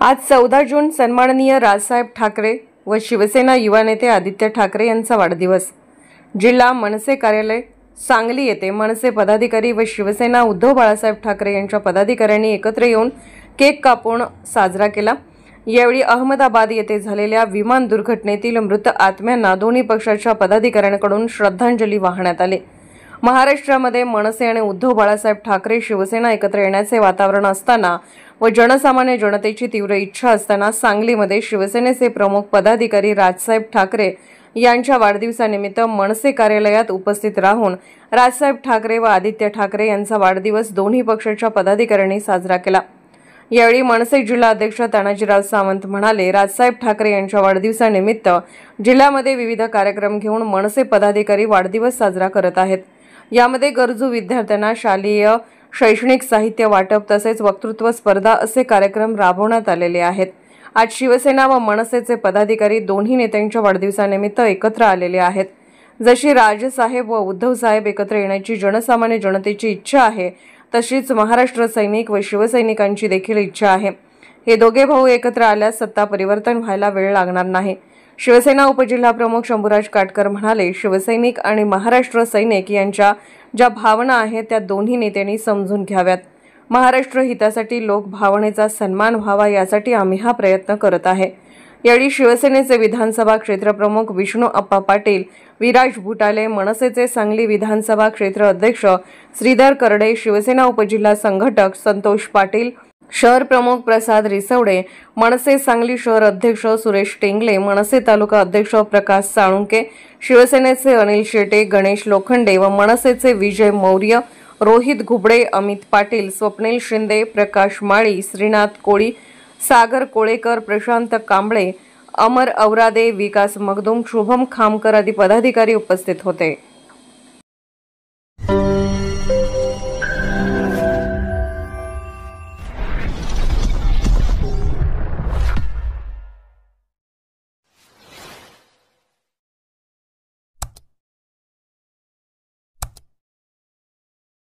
आज 14 जून सन्माननीय राजसाहेब ठाकरे व शिवसेना युवा नेते आदित्य ठाकरे यांचा वाढदिवस। जिल्हा मनसे कार्यालय सांगली येथे मनसे पदाधिकारी व शिवसेना उद्धव बाळासाहेब ठाकरे यांच्या पदाधिकाऱ्यांनी एकत्र येऊन केक कापून साजरा केला। यावेळी अहमदाबाद येथे झालेल्या विमान दुर्घटनेतील मृत आत्म्यांना दोन्ही पक्षाच्या पदाधिकाऱ्यांकडून श्रद्धांजली वाहण्यात आली। महाराष्ट्रामध्ये मनसे आणि उद्धव बाळासाहेब ठाकरे शिवसेना एकत्र येण्याचे वातावरण असताना व जनसामान्य जनतेची तीव्र इच्छा असताना सांगलीमध्ये शिवसेनेचे प्रमुख पदाधिकारी राजसाहेब ठाकरे यांच्या वाढदिवसानिमित्त मनसे कार्यालयात उपस्थित राहून राजसाहेब ठाकरे व आदित्य ठाकरे यांचा वाढदिवस दोन्ही पक्षाच्या पदाधिकाऱ्यांनी साजरा केला। यावेळी मनसे जिल्हा अध्यक्ष तानाजीराव सावंत म्हणाले, राजसाहेब ठाकरे यांच्या वाढदिवसानिमित्त जिल्ह्यामध्ये विविध कार्यक्रम घेऊन मनसे पदाधिकारी वाढदिवस साजरा करत आहेत। यामध्ये गरजू विद्यार्थ्यांना शालेय शैक्षणिक साहित्य वाटप तसेच वक्तृत्व स्पर्धा असे कार्यक्रम राबवण्यात आलेले आहेत। आज शिवसेना व मनसेचे पदाधिकारी दोन्ही नेत्यांच्या वाढदिवसानिमित्त एकत्र आलेले आहेत। जशी राजसाहेब व उद्धव साहेब एकत्र येण्याची जनसामान्य जनतेची इच्छा आहे, तशीच महाराष्ट्र सैनिक व शिवसैनिकांची देखील इच्छा आहे। हे दोघे भाऊ एकत्र आल्यास सत्ता परिवर्तन व्हायला वेळ लागणार नाही। शिवसेना उपजिल्हा प्रमुख शंभूराज काटकर म्हणाले, शिवसैनिक आणि महाराष्ट्र सैनिक यांच्या ज्या भावना आहेत त्या दोन्ही नेत्यांनी समजून घ्याव्यात। महाराष्ट्र हितासाठी लोक भावनेचा सन्मान व्हावा यासाठी आम्ही हा प्रयत्न करत आहे। यावेळी शिवसेनेचे विधानसभा क्षेत्र प्रमुख विष्णू अप्पा पाटील, विराज भुटाले, मनसेचे सांगली विधानसभा क्षेत्र अध्यक्ष श्रीधर करडे, शिवसेना उपजिल्हा संघटक संतोष पाटील, शहर प्रमुख प्रसाद रिसवडे, मनसे सांगली शहर अध्यक्ष सुरेश टेंगले, मनसे तालुका अध्यक्ष प्रकाश साळुंके, शिवसेनेचे अनिल शेटे, गणेश लोखंडे व मनसेचे विजय मौर्य, रोहित घुबडे, अमित पाटील, स्वप्नील शिंदे, प्रकाश माळी, श्रीनाथ कोळी, सागर कोळेकर, प्रशांत कांबळे, अमर औरादे, विकास मगदूम, शुभम खामकर आदी पदाधिकारी उपस्थित होते।